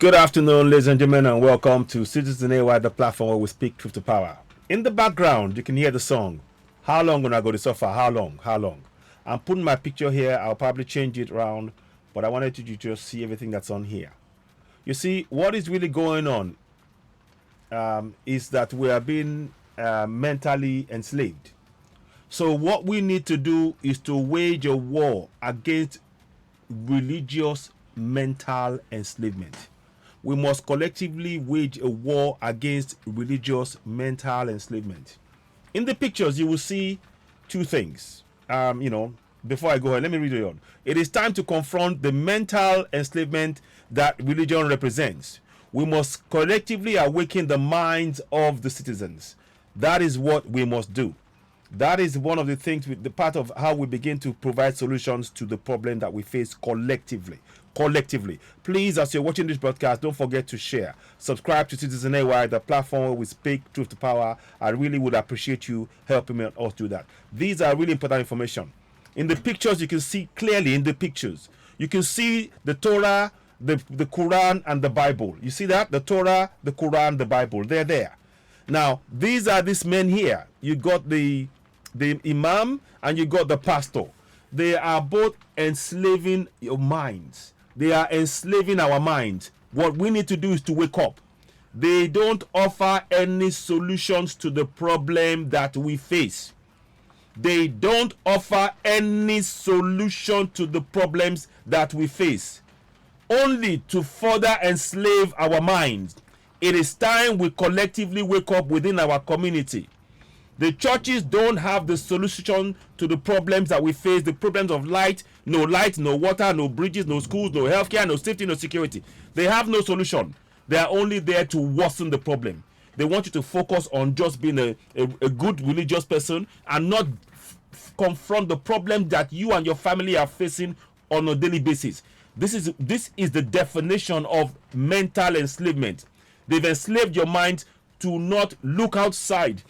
Good afternoon, ladies and gentlemen, and welcome to Citizens.How, the platform where we speak truth to power. In the background, you can hear the song, How Long Gonna Go to Suffer? How long? How long? I'm putting my picture here. I'll probably change it around, but I wanted you to just see everything that's on here. You see, what is really going on is that we are being mentally enslaved. So what we need to do is to wage a war against religious mental enslavement. We must collectively wage a war against religious mental enslavement. In the pictures, you will see two things. Before I go ahead, let me read it on. It is time to confront the mental enslavement that religion represents. We must collectively awaken the minds of the citizens. That is what we must do. That is one of the things, the part of how we begin to provide solutions to the problem that we face collectively. Please, as you're watching this broadcast, don't forget to share. Subscribe to Citizen.How, the platform where we speak truth to power. I really would appreciate you helping me us do that. These are really important information. In the pictures, you can see clearly in the pictures. You can see the Torah, the Quran, and the Bible. You see that? The Torah, the Quran, the Bible. They're there. Now, these are these men here. You got the imam and you got the pastor. They are both enslaving your minds. They are enslaving our minds. What we need to do is to wake up. They don't offer any solutions to the problem that we face. They don't offer any solution to the problems that we face. Only to further enslave our minds. It is time we collectively wake up within our community. The churches don't have the solution to the problems that we face, the problems of light, no water, no bridges, no schools, no healthcare, no safety, no security. They have no solution. They are only there to worsen the problem. They want you to focus on just being a good religious person and not confront the problem that you and your family are facing on a daily basis. This is the definition of mental enslavement. They've enslaved your mind to not look outside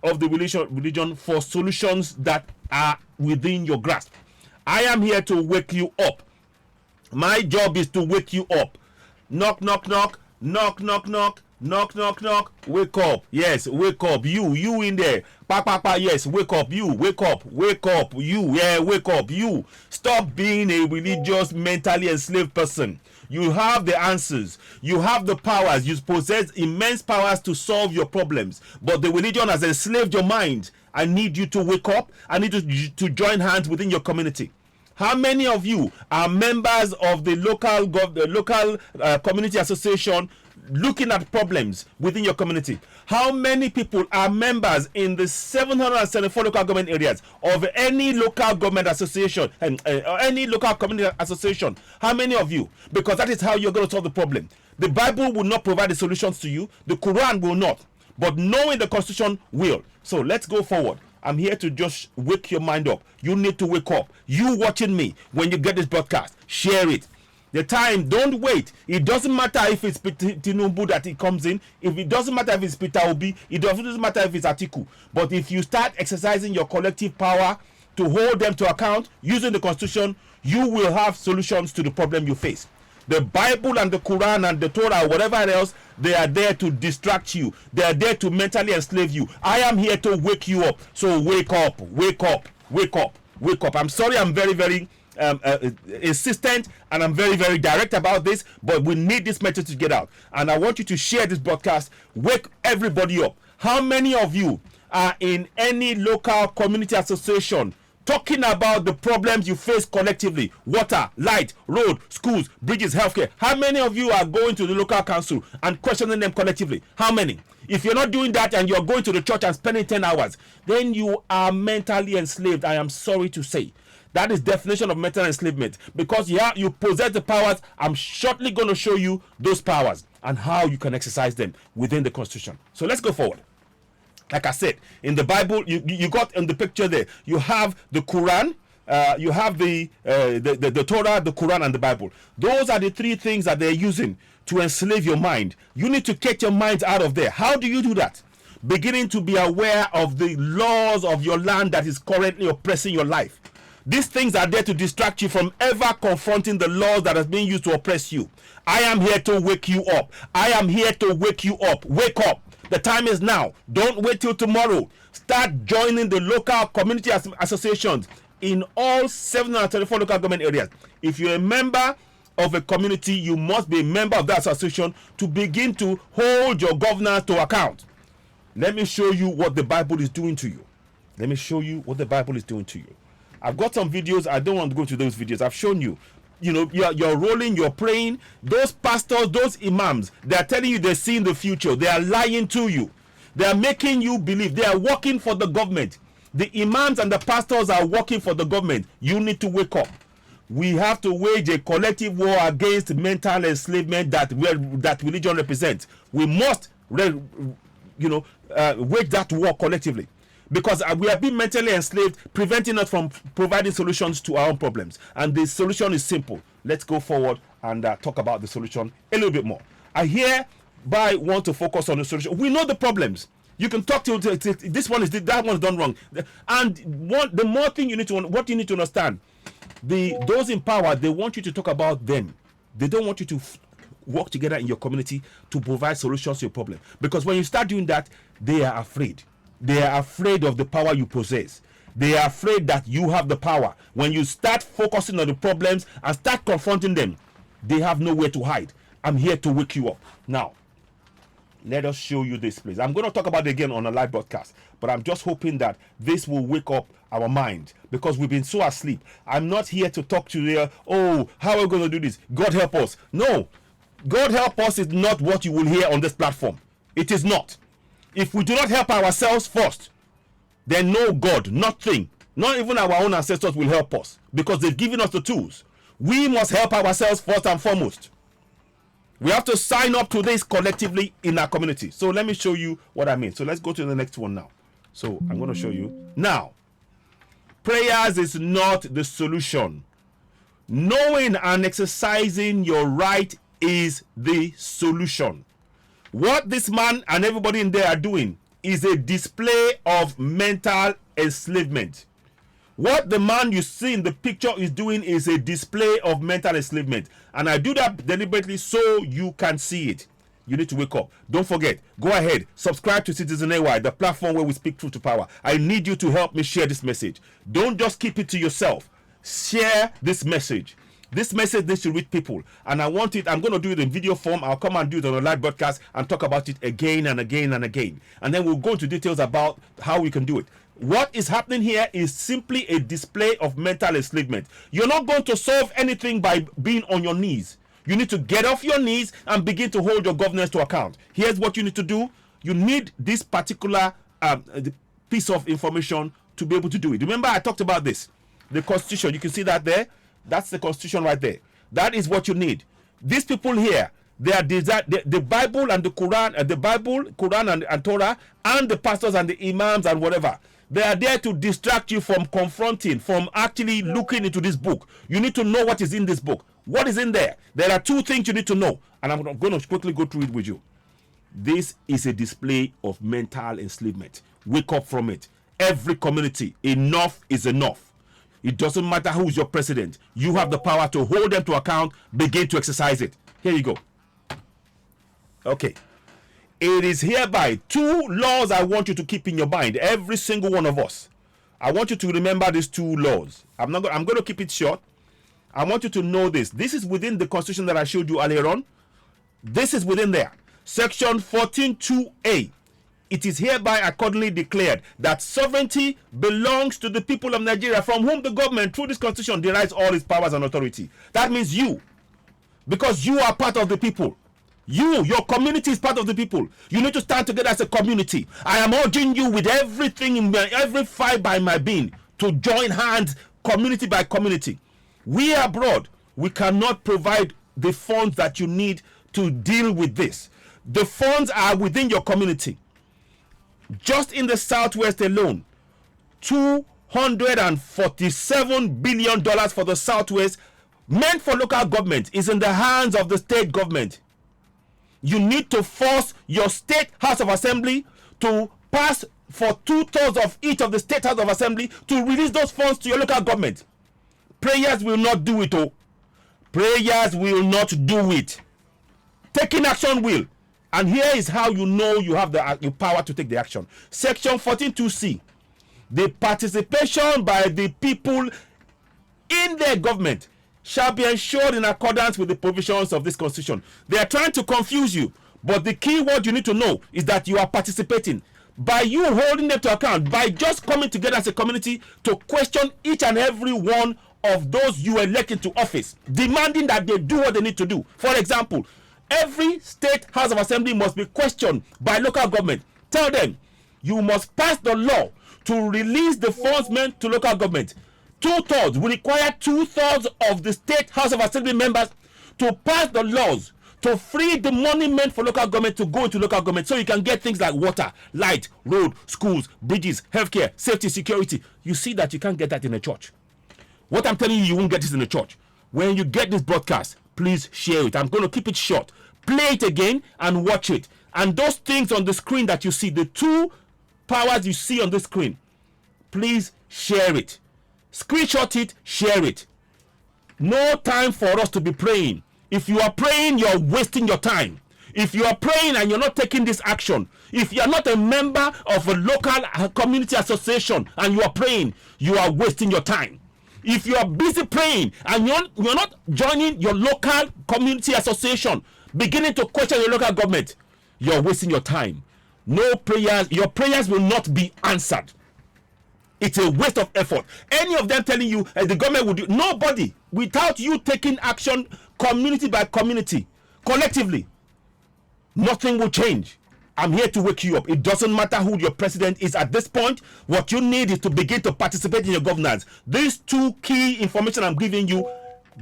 of the religion for solutions that are within your grasp. I am here to wake you up. My job is to wake you up. Knock, knock, knock, knock, knock, knock, knock, knock, knock. Wake up. Yes, wake up. You in there. Pa. Yes, wake up. You, wake up. Wake up. You, yeah, wake up. You. Stop being a religious, mentally enslaved person. You have the answers. You have the powers. You possess immense powers to solve your problems. But the religion has enslaved your mind. I need you to wake up. I need you to join hands within your community. How many of you are members of the local community association looking at problems within your community? How many people are members in the 774 local government areas of any local government association and any local community association? How many of you? Because that is how you're going to solve the problem. The Bible will not provide the solutions to you. The Quran will not. But knowing the Constitution will. So let's go forward. I'm here to just wake your mind up. You need to wake up. You watching me, when you get this broadcast, share it. The time, don't wait. It doesn't matter if it's Tinubu that it comes in. If it doesn't matter if it's Peter Obi. It doesn't matter if it's Atiku. But if you start exercising your collective power to hold them to account using the Constitution, you will have solutions to the problem you face. The Bible and the Quran and the Torah, whatever else, they are there to distract you. They are there to mentally enslave you. I am here to wake you up. So wake up, wake up, wake up, wake up. I'm sorry I'm very, very insistent and I'm very, very direct about this, but we need this message to get out. And I want you to share this broadcast. Wake everybody up. How many of you are in any local community association talking about the problems you face collectively? Water, light, road, schools, bridges, healthcare. How many of you are going to the local council and questioning them collectively? How many? If you're not doing that and you're going to the church and spending 10 hours, then you are mentally enslaved. I am sorry to say. That is definition of mental enslavement. Because you possess the powers. I'm shortly going to show you those powers and how you can exercise them within the Constitution. So let's go forward. Like I said, in the Bible, you got in the picture there, you have the Quran, you have the Torah, the Quran, and the Bible. Those are the three things that they're using to enslave your mind. You need to get your mind out of there. How do you do that? Beginning to be aware of the laws of your land that is currently oppressing your life. These things are there to distract you from ever confronting the laws that has been used to oppress you. I am here to wake you up. I am here to wake you up. Wake up. The time is now. Don't wait till tomorrow. Start joining the local community associations in all 734 local government areas. If you're a member of a community, you must be a member of that association to begin to hold your governors to account. Let me show you what the Bible is doing to you. Let me show you what the Bible is doing to you. I've got some videos. I don't want to go to those videos. I've shown you. You know, you're rolling, you're praying. Those pastors, those imams, they are telling you they're seeing the future. They are lying to you. They are making you believe. They are working for the government. The imams and the pastors are working for the government. You need to wake up. We have to wage a collective war against mental enslavement that religion represents. We must, wage that war collectively. Because we have been mentally enslaved, preventing us from providing solutions to our own problems. And the solution is simple. Let's go forward and talk about the solution a little bit more. I hereby want to focus on the solution. We know the problems. You can talk to this one is that one's done wrong. And the more thing you need to, what you need to understand, those in power, they want you to talk about them. They don't want you to work together in your community to provide solutions to your problem. Because when you start doing that, they are afraid. They are afraid of the power you possess. They are afraid that you have the power. When you start focusing on the problems and start confronting them, they have nowhere to hide. I'm here to wake you up. Now, let us show you this, please. I'm going to talk about it again on a live broadcast, but I'm just hoping that this will wake up our mind because we've been so asleep. I'm not here to talk to you, how are we going to do this? God help us. No, God help us is not what you will hear on this platform. It is not. If we do not help ourselves first, then no God, nothing, not even our own ancestors will help us because they've given us the tools. We must help ourselves first and foremost. We have to sign up to this collectively in our community. So let me show you what I mean. So let's go to the next one now. So I'm going to show you. Now, prayers is not the solution. Knowing and exercising your right is the solution. What this man and everybody in there are doing is a display of mental enslavement. What the man you see in the picture is doing is a display of mental enslavement. And I do that deliberately so you can see it. You need to wake up. Don't forget, go ahead, subscribe to Citizen.How, the platform where we speak truth to power. I need you to help me share this message. Don't just keep it to yourself. Share this message. This message needs to reach people, and I want it. I'm going to do it in video form. I'll come and do it on a live broadcast and talk about it again and again and again. And then we'll go into details about how we can do it. What is happening here is simply a display of mental enslavement. You're not going to solve anything by being on your knees. You need to get off your knees and begin to hold your governors to account. Here's what you need to do. You need this particular piece of information to be able to do it. Remember, I talked about this. The Constitution, you can see that there. That's the Constitution right there. That is what you need. These people here, they are the Bible and the Quran, the Bible, Quran and Torah, and the pastors and the imams and whatever. They are there to distract you from confronting, from actually looking into this book. You need to know what is in this book. What is in there? There are two things you need to know, and I'm going to quickly go through it with you. This is a display of mental enslavement. Wake up from it. Every community, enough is enough. It doesn't matter who is your president. You have the power to hold them to account. Begin to exercise it. Here you go. Okay. It is hereby two laws I want you to keep in your mind. Every single one of us. I want you to remember these two laws. I'm going to keep it short. I want you to know this. This is within the Constitution that I showed you earlier on. This is within there. Section 14(2)(a). It is hereby accordingly declared that sovereignty belongs to the people of Nigeria, from whom the government, through this constitution, derives all its powers and authority. That means you, because you are part of the people. Your community is part of the people. You need to stand together as a community. I am urging you with everything, in every fiber in my being, to join hands, community by community. We abroad, we cannot provide the funds that you need to deal with this. The funds are within your community. Just in the Southwest alone, $247 billion for the Southwest, meant for local government, is in the hands of the state government. You need to force your state House of Assembly to pass for 2/3 of each of the state House of Assembly to release those funds to your local government. Prayers will not do it. Oh, prayers will not do it. Taking action will. And here is how you know you have the power to take the action. Section 14.2c. The participation by the people in their government shall be ensured in accordance with the provisions of this constitution. They are trying to confuse you, but the key word you need to know is that you are participating. By you holding them to account, by just coming together as a community to question each and every one of those you elect into office, demanding that they do what they need to do. For example, every state house of assembly must be questioned by local government. Tell them, you must pass the law to release the funds meant to local government. 2/3, we require 2/3 of the state house of assembly members to pass the laws to free the money meant for local government to go into local government, so you can get things like water, light, road, schools, bridges, healthcare, safety, security. You see that you can't get that in a church. What I'm telling you, you won't get this in a church. When you get this broadcast, please share it. I'm going to keep it short. Play it again and watch it. And those things on the screen that you see, the two powers you see on the screen, please share it. Screenshot it, share it. No time for us to be praying. If you are praying, you're wasting your time. If you are praying and you're not taking this action, if you're not a member of a local community association and you are praying, you are wasting your time. If you are busy praying and you're not joining your local community association, beginning to question your local government, you're wasting your time. No prayers, your prayers will not be answered. It's a waste of effort. Any of them telling you the government will do, nobody, without you taking action community by community, collectively, nothing will change. I'm here to wake you up. It doesn't matter who your president is at this point. What you need is to begin to participate in your governance. These two key information I'm giving you,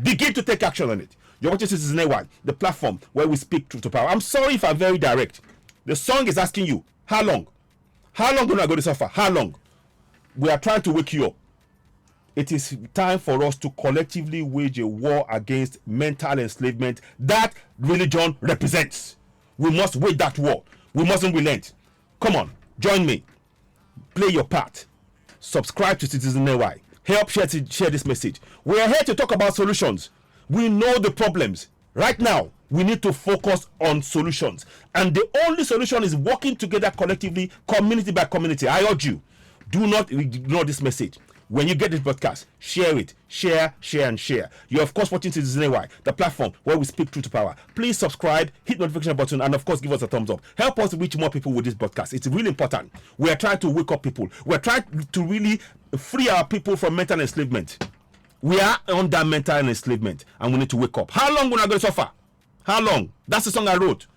begin to take action on it. You're watching Citizens.How, the platform where we speak truth to power. I'm sorry if I'm very direct. The song is asking you, how long? How long gonna I go to suffer? How long? We are trying to wake you up. It is time for us to collectively wage a war against mental enslavement that religion represents. We must wage that war. We mustn't relent. Come on, join me. Play your part. Subscribe to Citizens.How. Help share this message. We are here to talk about solutions. We know the problems. Right now, we need to focus on solutions. And the only solution is working together collectively, community by community. I urge you, do not ignore this message. When you get this broadcast, share it. Share, and share. You're, of course, watching Citizens.How, the platform where we speak truth to power. Please subscribe, hit the notification button, and, of course, give us a thumbs up. Help us reach more people with this broadcast. It's really important. We are trying to wake up people. We're trying to really free our people from mental enslavement. We are under mental enslavement, and we need to wake up. How long will I go to suffer? How long? That's the song I wrote.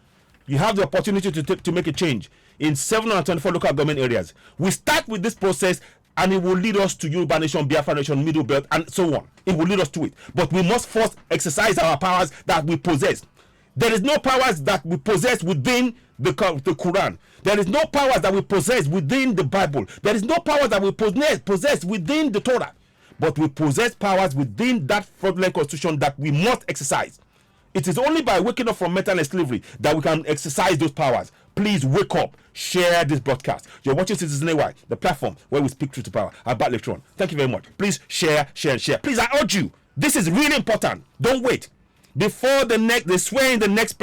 You have the opportunity to make a change in 724 local government areas. We start with this process, and it will lead us to Yoruba Nation, Biafra Nation, Middle Belt, and so on. It will lead us to it. But we must first exercise our powers that we possess. There is no powers that we possess within the Quran. There is no powers that we possess within the Bible. There is no powers that we possess within the Torah. But we possess powers within that fraudulent constitution that we must exercise. It is only by waking up from mental slavery that we can exercise those powers. Please wake up. Share this broadcast. You're watching Citizens.How, the platform where we speak truth to power. I'll back later on. Thank you very much. Please share. Please, I urge you. This is really important. Don't wait. Before they swear in the next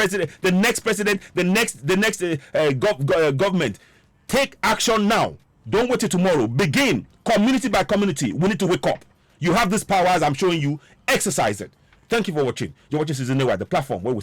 government. Take action now. Don't wait till tomorrow. Begin community by community. We need to wake up. You have these powers I'm showing you. Exercise it. Thank you for watching. You're watching Citizens.How, the platform where we